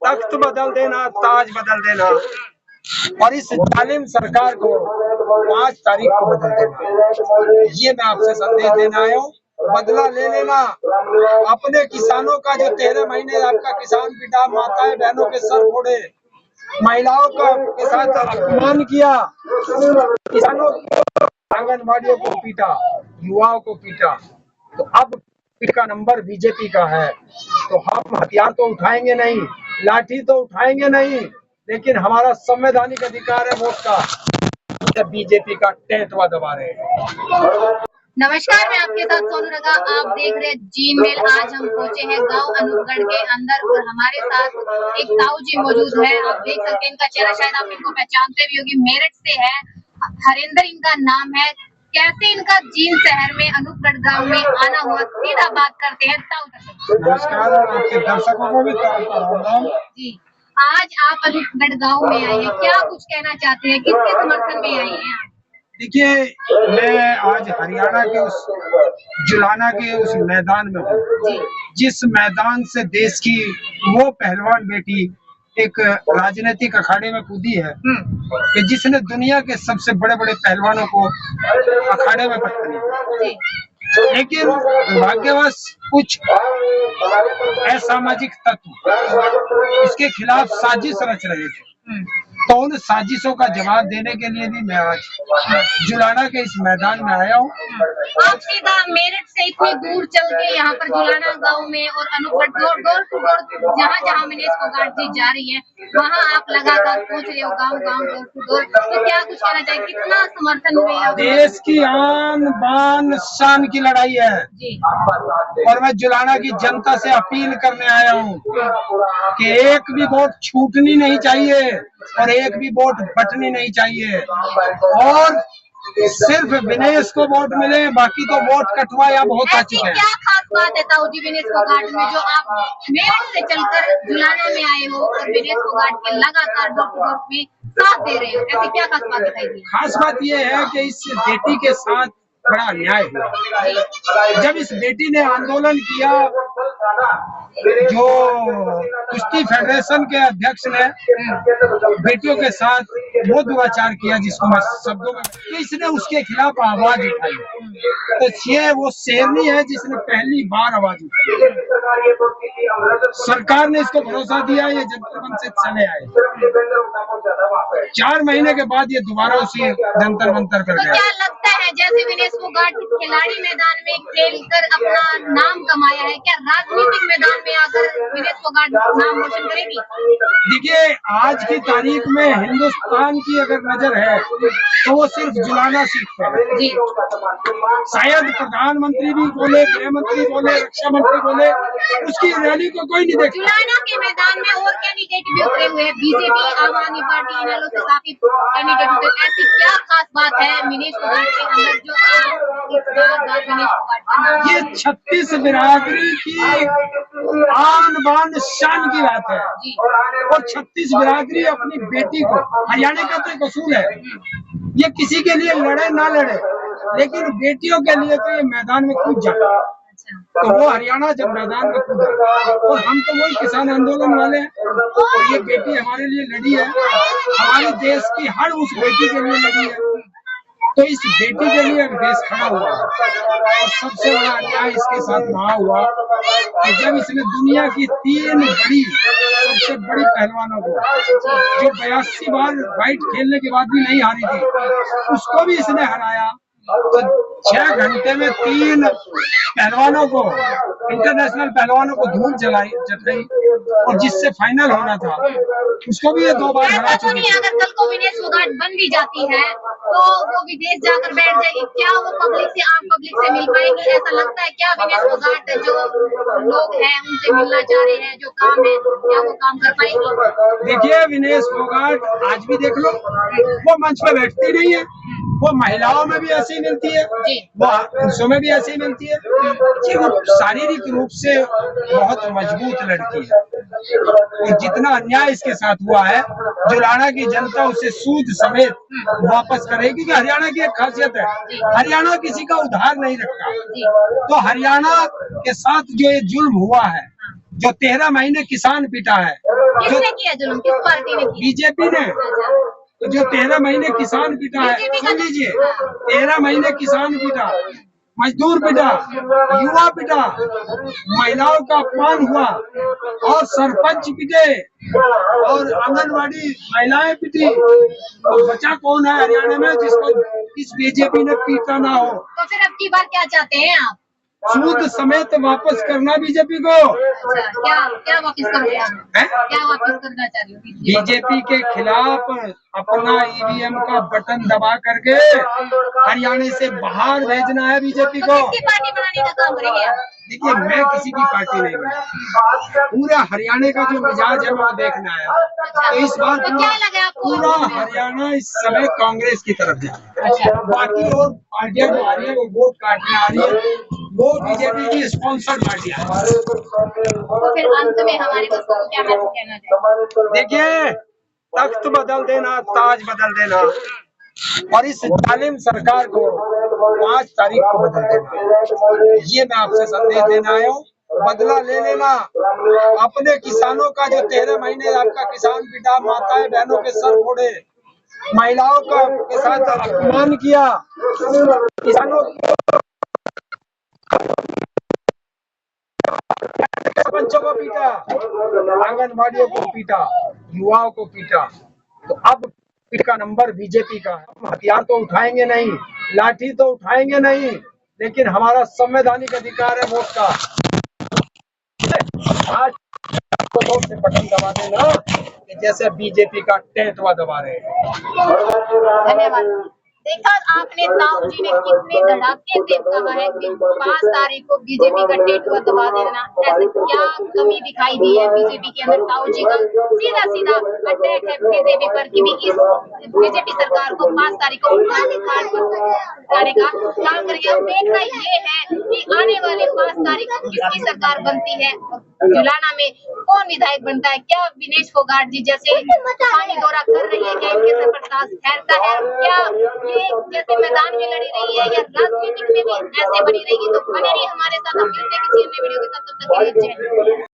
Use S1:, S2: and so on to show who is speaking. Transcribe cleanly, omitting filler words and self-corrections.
S1: तख्त बदल देना, ताज बदल देना, और इस जालिम सरकार को 5 तारीख को बदल देना। ये मैं आपसे संदेश देना आया हूँ। बदला ले लेना। अपने किसानों का जो 13 महीने आपका किसान पिटा, माताएं बहनों के सर फोड़े, महिलाओं का के साथ अपमान किया, किसानों को, आंगनबाड़ियों को पीटा, युवाओं को पीटा, तो अब का नंबर बीजेपी का है। तो हम हथियार तो उठाएंगे नहीं, लाठी तो उठाएंगे नहीं, लेकिन हमारा संवैधानिक अधिकार है वोट का। जब बीजेपी का टेटवा दबा रहे हैं।
S2: नमस्कार, मैं आपके साथ सोनू रगा। आप देख रहे हैं जी मेल। आज हम पहुंचे हैं गांव अनूपगढ़ के अंदर और हमारे साथ एक ताऊ जी मौजूद है। आप देख सकते हैं इनका चेहरा, शायद आप इनको पहचानते भी होंगे। मेरठ से है, हरेंद्र इनका नाम है। कैसे इनका जींद शहर में अनूपगढ़ गांव में आना हुआ, सीधा बात करते हैं ताऊ।
S1: नमस्कार, आपके दर्शकों को भी
S2: जी, आज आप अनूपगढ़ गाँव में आए हैं, क्या कुछ कहना चाहते हैं, किसके समर्थन में आए हैं?
S1: देखिए, मैं आज हरियाणा के उस जुलाना के उस मैदान में हूँ, जिस मैदान से देश की वो पहलवान बेटी एक राजनीतिक अखाड़े में कूदी है कि जिसने दुनिया के सबसे बड़े बड़े पहलवानों को अखाड़े में पटकी। लेकिन दुर्भाग्यवश कुछ असामाजिक तत्व इसके खिलाफ साजिश रच रहे थे, तो उन साजिशों का जवाब देने के लिए भी मैं आज जुलाना के इस मैदान में आया हूँ।
S2: आप सीधा मेरठ से इतनी दूर चल के यहाँ पर जुलाना गांव में और अनूपगढ़ डोर टू डोर जहाँ जहाँ मिनेश फोगाट जी जा रही है, वहाँ आप लगातार पहुँच रहे हो, गाँव गाँव डोर टू डोर। तो क्या कुछ कहना चाहिए, कितना समर्थन हुआ?
S1: देश की आन बान शान की लड़ाई है जी। और मैं जुलाना की जनता से अपील करने आया हूँ कि एक भी वोट छूटनी नहीं चाहिए और एक भी वोट बटनी नहीं चाहिए, और सिर्फ विनेश को वोट मिले, बाकी तो वोट कटवाया बहुत आ चुके हैं।
S2: क्या खास बात है ताऊ जी विनेश फोगाट में जो आप मेरठ से चलकर जुलाना में आए हो और विनेश फोगाट के लगातार डोर टू डोर में साथ दे रहे हो? ऐसी क्या खास बात बताइए?
S1: खास बात यह है कि इस बेटी के साथ बड़ा अन्याय हुआ। जब इस बेटी ने आंदोलन किया, जो कुश्ती फेडरेशन के अध्यक्ष ने बेटियों के साथ वो दुराचार किया, जिसको मैं शब्दों में, तो इसने उसके खिलाफ आवाज उठाई। तो ये वो शेरनी है जिसने पहली बार आवाज उठाई। सरकार ने इसको भरोसा दिया, ये जंतर मंतर से चले आए। 4 महीने के बाद ये दोबारा उसी जंतर मंतर कर गए।
S2: क्या लगता है, जैसे विनेश फोगाट खिलाड़ी मैदान में खेलकर अपना नाम कमाया है, क्या राजनीतिक मैदान में आकर विनेश फोगाट नाम रोशन करेगी?
S1: देखिए, आज की तारीख में हिंदुस्तान की अगर नजर है तो वो सिर्फ जुलाना सीट पर है। शायद प्रधानमंत्री भी बोले, गृह मंत्री बोले, रक्षा मंत्री बोले, उसकी रैली को कोई नहीं देखता।
S2: जुलाना के मैदान में और कैंडिडेट भी उतरे हुए हैं, बीजेपी, आम आदमी पार्टी, इनेलो से काफी कैंडिडेट उतरे। ऐसी क्या खास बात है विनेश फोगाट के अंदर जो आप इस बार विनेश फोगाट?
S1: ये 36 बिरादरी की आन बान शान की बात है, और 36 बिरादरी अपनी बेटी को, हरियाणा का तो कसूर है, ये किसी के लिए लड़े ना लड़े, लेकिन बेटियों के लिए तो ये मैदान में कूद जाता है। तो वो हरियाणा जब मैदान में कूदा, और हम तो वही किसान आंदोलन वाले हैं, तो ये बेटी हमारे लिए लड़ी है, हमारे देश की हर उस बेटी के लिए लड़ी है। तो इस बेटी के लिए देश खड़ा हुआ, और सबसे बड़ा अन्याय इसके साथ वहाँ हुआ कि जब इसने दुनिया की 3 बड़ी सबसे बड़ी पहलवानों को, जो 82 बार फाइट खेलने के बाद भी नहीं हारी थी, उसको भी इसने हराया। तो 6 घंटे में 3 पहलवानों को, इंटरनेशनल पहलवानों को धूल जलाई, और जिससे फाइनल होना था उसको भी ये 2 बार हरा चुकी है।
S2: अगर कल को विनेश फोगाट बन भी जाती है तो वो विदेश जाकर बैठ जाएगी, क्या वो पब्लिक से, आम पब्लिक से मिल पाएगी? ऐसा लगता है क्या विनेश फोगाट जो लोग हैं उनसे मिलना चाह रहे हैं, जो काम है, क्या वो काम कर पाएगी?
S1: देखिए, विनेश फोगाट आज भी देख लो, वो मंच पे बैठती नहीं है, वो महिलाओं में भी ऐसी मिलती है, वो पुरुषों में भी ऐसी मिलती है कि वो शारीरिक रूप से बहुत मजबूत लड़की है। और जितना अन्याय इसके साथ हुआ है, जुलाना की जनता उसे सूद समेत वापस करेगी। कि हरियाणा की एक खासियत है, हरियाणा किसी का उधार नहीं रखता। तो हरियाणा के साथ जो ये जुल्म हुआ है, जो 13 महीने किसान पिटा है,
S2: किसने किया जुल्म, किस पार्टी ने किया?
S1: बीजेपी ने।
S2: अच्छा,
S1: तो जो 13 महीने किसान पिटा है,
S2: बीजेपी का
S1: सुन लीजिए, 13 महीने किसान पिटा, मजदूर पिटा, युवा पिटा, महिलाओं का अपमान हुआ और सरपंच पिटे और आंगनवाड़ी महिलाएं पिटी। तो बचा कौन है हरियाणा में जिसको इस बीजेपी ने पीटा ना हो?
S2: तो फिर अब की बार क्या चाहते हैं आप?
S1: सूद समेत वापस करना बीजेपी को।
S2: अच्छा, क्या क्या वापस करोगे आप?
S1: हैं?
S2: क्या वापस करना चाह रहे हो?
S1: बीजेपी के खिलाफ अपना ईवीएम का बटन दबा करके हरियाणा से बाहर भेजना है बीजेपी
S2: तो
S1: को।
S2: किसकी पार्टी बनाने का काम करेंगे आप?
S1: देखिए, मैं किसी की पार्टी नहीं बना, पूरा हरियाणा का जो मिजाज है वो देखना है।
S2: अच्छा,
S1: तो इस बार
S2: तो क्या लगा आपको?
S1: पूरा हरियाणा इस समय कांग्रेस की तरफ जा रहा है।
S2: अच्छा,
S1: बाकी और पार्टियां जो आ रही है वो वोट काटने आ रही है, वो बीजेपी की स्पॉन्सर्ड पार्टियां हैं।
S2: तो फिर अंत में हमारे बच्चों को क्या मैसेज कहना चाहिए?
S1: देखिए, तख्त बदल देना, ताज बदल देना और इस जालिम सरकार को 5 तारीख को बदल देना, ये मैं आपसे संदेश देना आया हूँ। बदला ले लेना। अपने किसानों का जो 13 महीने आपका किसान पिटा, माताएं बहनों के सर फोड़े, महिलाओं का के साथ अपमान किया, किसानों सरपंचों को पीटा, आंगनबाड़ियों को पीटा, युवाओं को पीटा। तो अब का नंबर बीजेपी का है। हम हथियार तो उठाएंगे नहीं, लाठी तो उठाएंगे नहीं, लेकिन हमारा संवैधानिक अधिकार है वोट का। आज तो वोट से बटन दबा देना कि जैसे बीजेपी का टेटवा दबा रहे हैं।
S2: धन्यवाद। देखा आपने, ताऊ जी ने कितने धड़ाके से कहा है कि 5 तारीख को बीजेपी का टेटवा दबा देना। ऐसे क्या कमी दिखाई दी है बीजेपी के अंदर? ताऊ जी का सीधा सीधा अटैक है बीजेपी पर कि भी इस बीजेपी सरकार को 5 तारीख को उठाने का काम करेंगे। अब देखना ये है कि आने वाले 5 तारीख को किसकी सरकार बनती है, जुलाना में कौन विधायक बनता है। क्या विनेश फोगाट जी जैसे पानी दौरा कर रही है, क्या इनके सर पर ताज फैलता है? क्या ये जैसे मैदान में लड़ी रही है या राजनीतिक में भी ऐसे बनी रहेगी? तो बने रहिए हमारे साथ। हम मिलते हैं किसी अन्य वीडियो के साथ, तब तक के लिए जय हिंद।